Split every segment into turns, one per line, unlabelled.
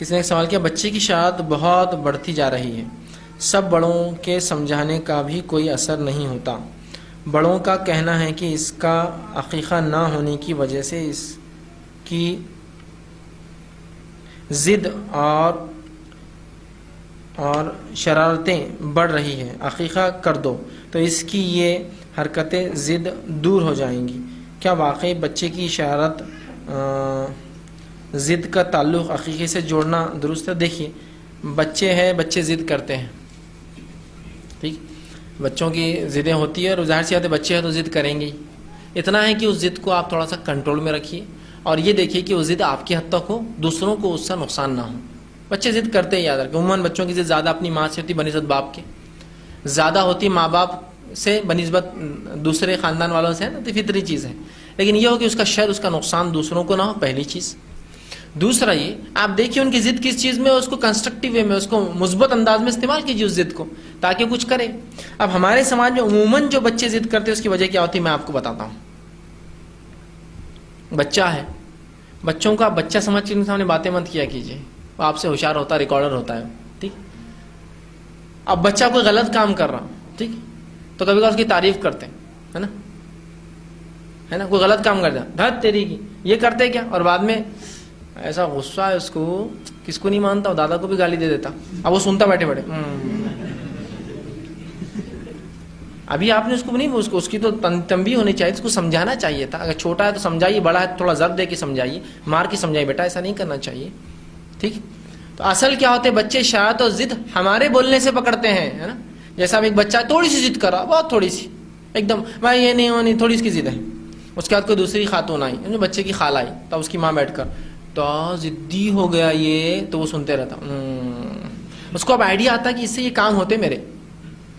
کسی نے ایک سوال کیا، بچے کی شرارت بہت بڑھتی جا رہی ہے، سب بڑوں کے سمجھانے کا بھی کوئی اثر نہیں ہوتا۔ بڑوں کا کہنا ہے کہ اس کا عقیقہ نہ ہونے کی وجہ سے اس کی ضد اور شرارتیں بڑھ رہی ہیں، عقیقہ کر دو تو اس کی یہ حرکتیں ضد دور ہو جائیں گی۔ کیا واقعی بچے کی شرارت ضد کا تعلق عقیقے سے جوڑنا درست ہے؟ دیکھیے، بچے ہیں، بچے ضد کرتے ہیں، ٹھیک، بچوں کی ضدیں ہوتی ہیں اور ظاہر سی بات ہے بچے ہیں تو ضد کریں گے ہی۔ اتنا ہے کہ اس ضد کو آپ تھوڑا سا کنٹرول میں رکھیے اور یہ دیکھیے کہ وہ ضد آپ کی حد تک ہو، دوسروں کو اس سے نقصان نہ ہو۔ بچے ضد کرتے ہیں، یاد رکھیں، عموماً بچوں کی ضد زیادہ اپنی ماں سے ہوتی بنسبت باپ کے، زیادہ ہوتی ماں باپ سے بنسبت دوسرے خاندان والوں سے، ہے نا، تو فطری چیز ہے، لیکن یہ ہو کہ اس کا شر، اس کا نقصان دوسروں کو نہ ہو، پہلی چیز۔ دوسرا یہ آپ دیکھیے ان کی ضد کس چیز میں، اس کو کنسٹرکٹیو وے میں، اس کو مثبت انداز میں استعمال کیجیے اس ضد کو، تاکہ کچھ کرے۔ اب ہمارے سماج میں عموماً جو بچے ضد کرتے ہیں اس کی وجہ کیا ہوتی ہے میں آپ کو بتاتا ہوں۔ بچہ ہے، بچوں کو آپ بچہ سمجھ کے ان کے سامنے باتیں مت کیا کیجیے، وہ آپ سے ہوشیار ہوتا ہے، ریکارڈر ہوتا ہے، ٹھیک۔ اب بچہ کوئی غلط کام کر رہا، ٹھیک، تو کبھی کبھی اس کی تعریف کرتے ہیں، ہے نا، کوئی غلط کام کر جائے، دھت تیری کی یہ کرتے کیا، اور بعد میں ایسا غصہ ہے اس کو، کس کو نہیں مانتا، دادا کو بھی گالی دے دیتا، اب وہ سنتا بیٹھے بیٹھے۔ ابھی آپ نے اس کو نہیں، اس کی تو تنبیہ ہونی چاہیے، اس کو سمجھانا چاہیے تھا، اگر چھوٹا ہے تو سمجھائیے، بڑا ہے تو تھوڑا ضرب دے کے سمجھائیے، مار کے سمجھائیے، بیٹا ایسا نہیں کرنا چاہیے، ٹھیک۔ تو اصل کیا ہوتے ہیں، بچے شرارت اور ضد ہمارے بولنے سے پکڑتے ہیں، ہے نا۔ جیسا اب ایک بچہ تھوڑی سی ضد کر رہا، بہت تھوڑی سی، ایک دم بھائی یہ نہیں ہونی، تھوڑی سی کی ضد ہے، اس کے بعد کوئی دوسری خاتون آئی، بچے کی خالہ آئی، تب اس کی ماں بیٹھ کر تو ضدی ہو گیا یہ، تو وہ سنتے رہتا، اس کو اب آئیڈیا آتا کہ اس سے یہ کام ہوتے میرے،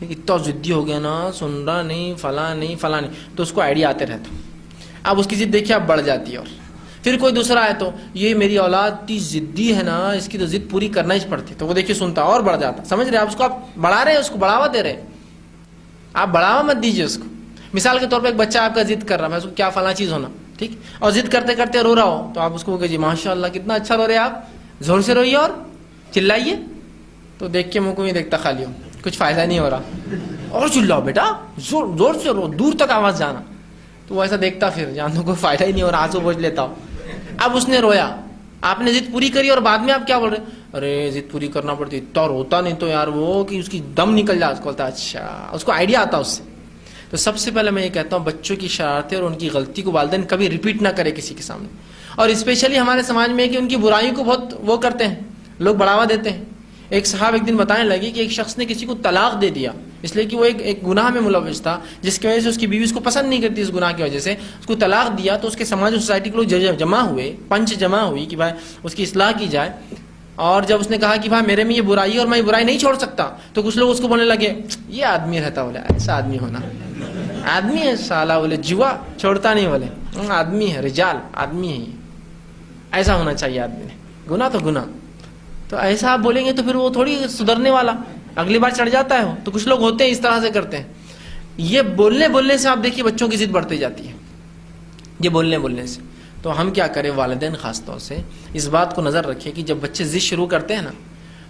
اتنا ضدی ہو گیا نا، سن رہا نہیں، فلاں نہیں فلاں نہیں، تو اس کو آئیڈیا آتے رہتا۔ اب اس کی ضد دیکھیے اب بڑھ جاتی ہے، اور پھر کوئی دوسرا ہے تو یہ میری اولاد اتنی ضدی ہے نا، اس کی تو ضد پوری کرنا ہی پڑتی، تو وہ دیکھیے سنتا اور بڑھ جاتا، سمجھ رہے آپ اس کو، آپ بڑھا رہے ہیں، اس کو بڑھاوا دے رہے ہیں، آپ بڑھاوا مت دیجیے اس کو۔ مثال کے طور پہ ایک بچہ آپ کا ضد کر رہا ہے، اس کو کیا فلاں چیز ہونا، ٹھیک، اور ضد کرتے کرتے رو رہا ہو، تو آپ اس کو کہیے ماشاء اللہ کتنا اچھا رو رہے آپ، زور سے روئیے اور چلائیے، تو دیکھ کے منہ کو نہیں دیکھتا خالی ہو، کچھ فائدہ نہیں ہو رہا، اور چلاؤ بیٹا، زور زور سے رو، دور تک آواز جانا، تو وہ ایسا دیکھتا، پھر جان دو کوئی فائدہ ہی نہیں ہو رہا، آنسو پوچھ لیتا ہو۔ اب اس نے رویا، آپ نے ضد پوری کری، اور بعد میں آپ کیا بول رہے، ارے ضد پوری کرنا پڑتی، اتنا روتا نہیں تو یار وہ کہ اس کی دم نکل جائے، اس کو بولتا اچھا، اس کو آئیڈیا آتا اس سے۔ تو سب سے پہلے میں یہ کہتا ہوں بچوں کی شرارتیں اور ان کی غلطی کو والدین کبھی ریپیٹ نہ کرے کسی کے سامنے، اور اسپیشلی ہمارے سماج میں کہ ان کی برائیوں کو بہت وہ کرتے ہیں، لوگ بڑھاوا دیتے ہیں۔ ایک صاحب ایک دن بتانے لگے کہ ایک شخص نے کسی کو طلاق دے دیا، اس لیے کہ وہ ایک گناہ میں ملوث تھا، جس کی وجہ سے اس کی بیوی اس کو پسند نہیں کرتی، اس گناہ کی وجہ سے اس کو طلاق دیا، تو اس کے سماج اور سوسائٹی کے لوگ جمع ہوئے، پنچ جمع ہوئی کہ بھائی اس کی اصلاح کی جائے، اور جب اس نے کہا کہ بھائی میرے میں یہ برائی ہے اور میں یہ برائی نہیں چھوڑ سکتا، تو کچھ لوگ اس کو بولنے لگے یہ آدمی رہتا، بولے ایسا آدمی ہونا، آدمی ہے سالہ، بولے جوا چھوڑتا نہیں، بولے آدمی ہے، رجال آدمی ہے، یہ ایسا ہونا چاہیے آدمی نے، گناہ تو گناہ، تو ایسا آپ بولیں گے تو پھر وہ تھوڑی سدھرنے والا، اگلی بار چڑھ جاتا ہے وہ، تو کچھ لوگ ہوتے ہیں اس طرح سے کرتے ہیں۔ یہ بولنے سے آپ دیکھیے بچوں کی ضد بڑھتی جاتی ہے، یہ بولنے سے۔ تو ہم کیا کریں، والدین خاص طور سے اس بات کو نظر رکھیں کہ جب بچے ضد شروع کرتے ہیں نا،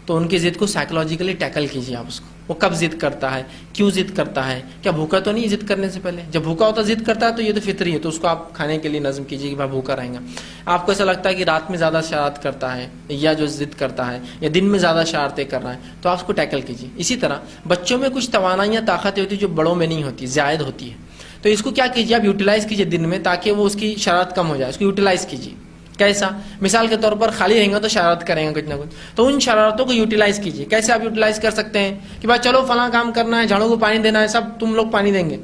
تو ان کی ضد کو سائیکولوجیکلی ٹیکل کیجیے آپ، اس کو وہ کب ضد کرتا ہے، کیوں ضد کرتا ہے، کیا بھوکا تو نہیں ضد کرنے سے پہلے، جب بھوکا ہوتا ضد کرتا ہے تو یہ تو فطری ہے، تو اس کو آپ کھانے کے لیے نظم کیجیے کہ بھائی بھوکا رہیں گا۔ آپ کو ایسا لگتا ہے کہ رات میں زیادہ شرارت کرتا ہے یا جو ضد کرتا ہے، یا دن میں زیادہ شرارتیں کر رہا ہے، تو آپ اس کو ٹیکل کیجیے۔ اسی طرح بچوں میں کچھ توانائیاں طاقتیں ہوتی ہیں جو بڑوں میں نہیں ہوتی، زائد ہوتی ہے، تو اس کو کیا کیجیے آپ یوٹیلائز کیجیے دن میں، تاکہ وہ اس کی شرارت کم ہو جائے، اس کو یوٹیلائز کیجیے۔ کیسا؟ مثال کے طور پر خالی رہیں گا تو شرارت کریں گا کچھ نہ کچھ، تو ان شرارتوں کو یوٹیلائز کیجیے۔ کیسے آپ یوٹیلائز کر سکتے ہیں کہ بھائی چلو فلاں کام کرنا ہے، جھاڑو کو پانی دینا ہے، سب تم لوگ پانی دیں گے،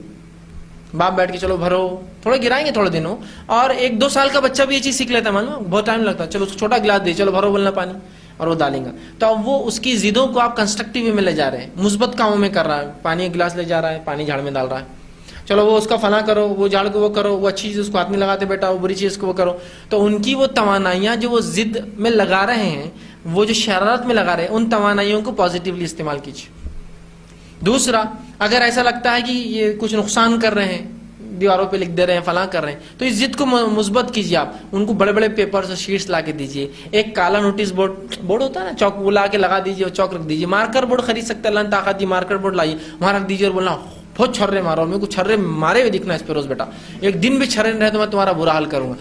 باپ بیٹھ کے چلو بھرو، تھوڑے گرائیں گے تھوڑے دنوں، اور 1-2 سال کا بچہ بھی یہ چیز سیکھ لیتا ہے، معلوم بہت ٹائم لگتا ہے، چلو اس کو چھوٹا گلاس دے، چلو بھرو بولنا پانی، اور وہ ڈالیں گا، تو اب وہ اس کی ضدوں کو آپ کنسٹرکٹیو وے میں لے جا رہے ہیں، مثبت کاموں میں کر رہا ہے، پانی ایک گلاس لے جا رہا ہے، پانی جھاڑ میں ڈال رہا ہے، چلو وہ اس کا فلاں کرو، وہ جھاڑ کو وہ کرو، وہ اچھی چیز اس کو ہاتھ میں لگاتے بیٹا، وہ بری چیز کو وہ کرو، تو ان کی وہ توانائیاں جو وہ ضد میں لگا رہے ہیں، وہ جو شرارت میں لگا رہے ہیں، ان توانائیوں کو پازیٹیولی استعمال کیجیے۔ دوسرا، اگر ایسا لگتا ہے کہ یہ کچھ نقصان کر رہے ہیں، دیواروں پہ لکھ دے رہے ہیں، فلاں کر رہے ہیں. تو اس ضد کو مثبت کیجیے. آپ ان کو بڑے بڑے پیپرز اور شیٹس لا کے دیجیے. ایک کالا نوٹس بورڈ ہوتا ہے نا چوک، وہ لا کے لگا دیجیے اور چوک رکھ دیجیے. مارکر بورڈ خرید سکتے ہیں، اللہ نے طاقت دی، مارکر بورڈ لائیے وہاں رکھ دیجیے اور بولنا بہت چھرے مارو، میرے کو چھرے مارے ہوئے دکھنا اس پہ روز بیٹا، ایک دن بھی چھرے نہیں رہے تو میں تمہارا برا حال کروں گا.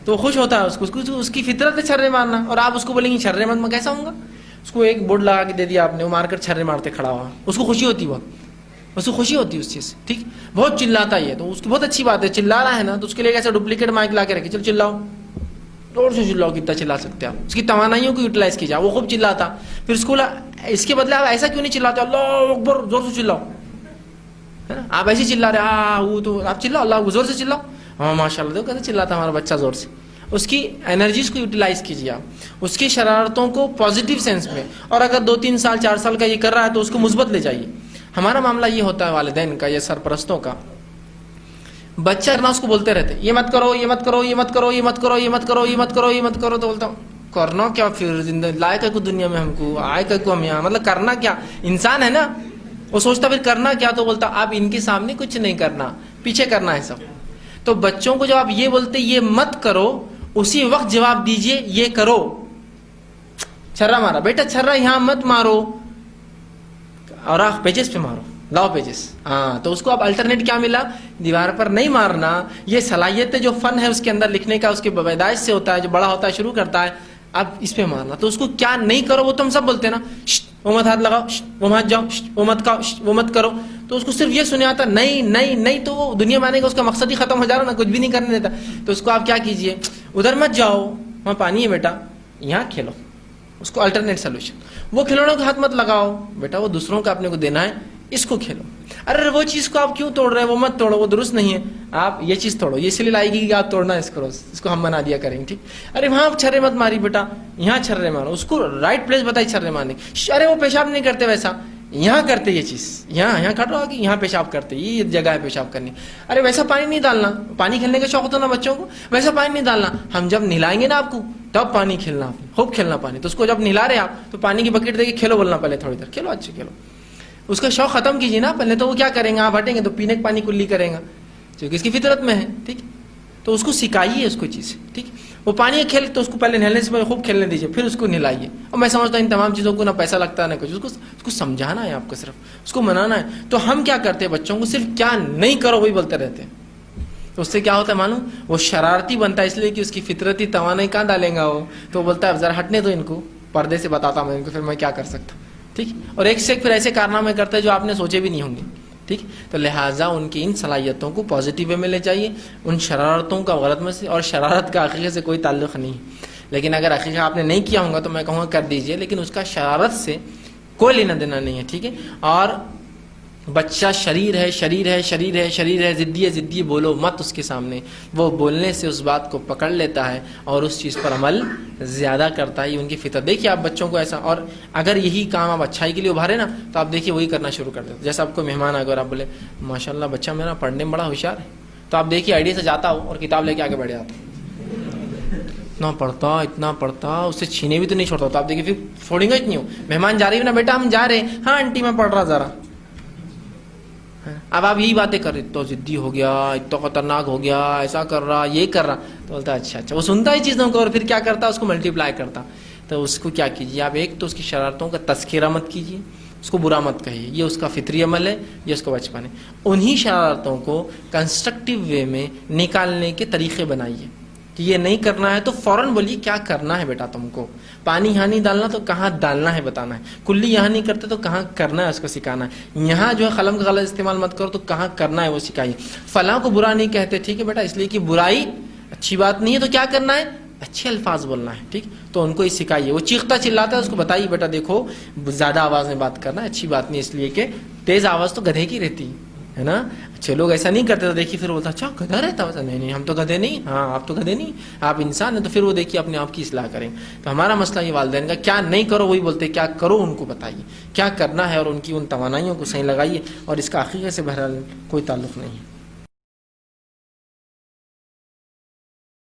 تو خوش ہوتا ہے اس کی فطرت ہے چھرے مارنا، اور آپ اس کو بولیں گے چھرے مت، میں کیسا ہوں گا؟ اس کو ایک بورڈ لگا کے دے دیا آپ نے، وہ مار کر چھرے مارتے کھڑا ہوا، اس کو خوشی ہوتی، اس کو خوشی ہوتی اس چیز سے. ٹھیک، بہت چلاتا ہے تو اس کی بہت اچھی بات ہے. چلا رہا ہے نا تو اس کے لیے ایسا ڈپلیکیٹ مائک لا کے رکھے، چلو چلاؤ، زور سے چلاؤ، کتنا چلا سکتے ہیں آپ، اس کی توانائیوں کو یوٹیلائز کیجیے. وہ خوب چلاتا، پھر اس کے بدلے آپ ایسا کیوں نہیں چلاتے، اللہ اکبر زور سے چلاؤ، ہے نا؟ آپ ایسے چلا رہے وہ تو آپ چلاؤ، اللہ زور سے چلاؤ، ہاں ماشاء اللہ دیکھو کیسے چلاتا ہمارا بچہ زور سے. اس کی انرجیز کو یوٹیلائز کیجیے آپ، اس کی شرارتوں کو پازیٹیو سینس میں، اور اگر 2-3 سال 4 سال کا یہ کر رہا ہے تو اس کو مثبت لے جائیے. ہمارا معاملہ یہ ہوتا ہے والدین کا یا سرپرستوں کا، بچہ نا اس کو بولتے رہتے یہ مت کرو، یہ مت کرو، یہ مت کرو، یہ مت کرو، یہ مت کرو، یہ مت کرو، یہ مت کرو، تو بولتا ہوں کرنا کیا پھر، زندگی لائے کا کو دنیا میں، ہم کو آئے کا کو ہم یہاں، مطلب کرنا کیا، انسان ہے نا، وہ سوچتا پھر کرنا کیا، تو بولتا اب ان کے سامنے کچھ نہیں کرنا، پیچھے کرنا ہے سب. تو بچوں کو جب آپ یہ بولتے یہ مت کرو، اسی وقت جواب دیجئے یہ کرو. چھرا مارا بیٹا، چھرا یہاں مت مارو، اور آخ پیجز پہ مارو، لاؤ پیجز. ہاں تو اس کو اب الٹرنیٹ کیا ملا، دیوار پر نہیں مارنا. یہ صلاحیت ہے جو فن ہے اس کے اندر لکھنے کا، اس کے پیدائش سے ہوتا ہے، جو بڑا ہوتا ہے شروع کرتا ہے، اب اس پہ مارنا. تو اس کو کیا نہیں کرو وہ تو ہم سب بولتے ہیں نا، وہ مت ہاتھ لگاؤ، وہ مت جاؤ، وہ مت کھاؤ، وہ مت کرو. تو اس کو صرف یہ سنے آتا نہیں نہیں نہیں، تو وہ دنیا میں آنے کا اس کا مقصد ہی ختم ہو جا رہا نا، کچھ بھی نہیں کرنے دیتا. تو اس کو آپ کیا کیجئے، ادھر مت جاؤ، وہاں پانی ہے بیٹا، یہاں کھیلو. اس کو الٹرنیٹ سولوشن. وہ کھلونوں کو ہاتھ مت لگاؤ بیٹا، وہ دوسروں کا اپنے کو دینا ہے، اس کو کھیلو. ارے وہ چیز کو آپ کیوں توڑ رہے ہیں، وہ مت توڑو، وہ درست نہیں ہے، آپ یہ چیز توڑو، یہ اس لیے لائے گی کہ آپ توڑنا اس کو ہم بنا دیا کریں گے. ٹھیک، ارے وہاں آپ چھرے مت ماری بیٹا، یہاں چھرے مارو. اس کو رائٹ پلیس بتائی چھرے مارنے. ارے وہ پیشاب نہیں کرتے ویسا، یہاں کرتے یہ چیز، یہاں کھڑا ہو کہ یہاں پیشاب کرتے، یہ جگہ ہے پیشاب کرنی. ارے ویسا پانی نہیں ڈالنا، پانی کھیلنے کا شوق ہوتا نا بچوں کو، ویسا پانی نہیں ڈالنا، ہم جب نہلائیں گے نا آپ کو تب پانی کھیلنا، خوب کھیلنا پانی. تو اس کو جب نہلا رہے آپ تو پانی کی بکیٹ دے کے کھیلو، بولنا پہلے تھوڑی دیر کھیلو، اچھے کھیلو. اس کا شوق ختم کیجیے نا پہلے. تو وہ کیا کریں گے، آپ ہٹیں گے تو پینے کا پانی کلی کریں گا، کیونکہ اس کی فطرت میں ہے. ٹھیک، تو اس کو سکھائیے اس کو چیز. ٹھیک، وہ پانی کھیل تو اس کو پہلے نہلنے سے پہلے خوب کھیلنے دیجیے، پھر اس کو نہلائیے. اور میں سمجھتا ہوں ان تمام چیزوں کو نہ پیسہ لگتا ہے نہ کچھ، اس کو سمجھانا ہے آپ کو، صرف اس کو منانا ہے. تو ہم کیا کرتے ہیں، بچوں کو صرف کیا نہیں کرو وہی بولتے رہتے ہیں. تو اس سے کیا ہوتا ہے معلوم، وہ شرارتی بنتا ہے، اس لیے کہ اس کی فطرتی توانائی کہاں ڈالیں گا وہ. تو وہ بولتا ہے اب ذرا ہٹنے دو ان کو، پردے سے بتاتا میں ان کو، پھر میں کیا کر سکتا. ٹھیک، اور ایک سے ایک پھر ایسے کارنامے کرتے ہیں جو آپ نے سوچے بھی نہیں ہوں گے. ٹھیک، تو لہٰذا ان کی ان صلاحیتوں کو پازیٹیو وے میں لے جائیے، ان شرارتوں کا غلط میں سے. اور شرارت کا عقیقے سے کوئی تعلق نہیں ہے، لیکن اگر عقیقہ آپ نے نہیں کیا ہوگا تو میں کہوں گا کر دیجئے، لیکن اس کا شرارت سے کوئی لینا دینا نہیں ہے. ٹھیک ہے، اور بچہ شریر ہے، شریر ہے، شریر ہے، شریر ہے، ضدی ہے، ضدی، بولو مت اس کے سامنے. وہ بولنے سے اس بات کو پکڑ لیتا ہے اور اس چیز پر عمل زیادہ کرتا ہے. یہ ان کی فطرت. دیکھیے آپ بچوں کو ایسا، اور اگر یہی کام آپ اچھائی کے لیے ابھارے نا تو آپ دیکھیے وہی کرنا شروع کر دیتے. جیسا آپ کو مہمان آ گئے اور آپ بولے ماشاء اللہ بچہ میرا پڑھنے میں بڑا ہوشیار ہے، تو آپ دیکھیے آئیڈیا سے جاتا ہو اور کتاب لے کے آگے بڑھ جاتا، اتنا پڑھتا اس سے چھینے بھی تو نہیں چھوڑتا. تو آپ دیکھیے پھر چھوڑیں گا اتنی ہو. مہمان جا رہی ہو نا بیٹا ہم جا رہے ہیں، ہاں آنٹی میں پڑھ رہا ذرا. اب آپ یہی باتیں کر رہے، تو ضدی ہو گیا، اتنا خطرناک ہو گیا، ایسا کر رہا، یہ کر رہا. تو بولتا اچھا اچھا، وہ سنتا ہی چیزوں کو اور پھر کیا کرتا، اس کو ملٹیپلائی کرتا. تو اس کو کیا کیجیے آپ، ایک تو اس کی شرارتوں کا تذکرہ مت کیجیے، اس کو برا مت کہیے، یہ اس کا فطری عمل ہے، یہ اس کو بچپن ہے. انہی شرارتوں کو کنسٹرکٹیو وے میں نکالنے کے طریقے بنائیے کہ یہ نہیں کرنا ہے تو فوراً بولیے کیا کرنا ہے بیٹا تم کو. پانی یہاں نہیں ڈالنا تو کہاں ڈالنا ہے بتانا ہے. کلی یہاں نہیں کرتے تو کہاں کرنا ہے اس کو سکھانا ہے. یہاں جو ہے قلم کا غلط استعمال مت کرو تو کہاں کرنا ہے وہ سکھائیے. فلاں کو برا نہیں کہتے، ٹھیک ہے بیٹا، اس لیے کہ برائی اچھی بات نہیں ہے، تو کیا کرنا ہے، اچھے الفاظ بولنا ہے. ٹھیک، تو ان کو یہ سکھائیے. وہ چیختا چلاتا ہے اس کو بتائیے بیٹا دیکھو زیادہ آواز میں بات کرنا اچھی بات نہیں، اس لیے کہ تیز آواز تو گدھے کی رہتی ہے نا. اچھے لوگ ایسا نہیں کرتے، تو دیکھیے پھر بولتا اچھا گدھا رہتا ہے. نہیں ہم تو گدھے نہیں. ہاں آپ تو گدھے نہیں، آپ انسان ہیں. تو پھر وہ دیکھیے اپنے آپ کی اصلاح کریں. تو ہمارا مسئلہ یہ والدین کا، کیا نہیں کرو وہی بولتے، کیا کرو ان کو بتائیے کیا کرنا ہے، اور ان کی ان توانائیوں کو صحیح لگائیے. اور اس کا عقیقے سے بہرحال کوئی تعلق نہیں ہے.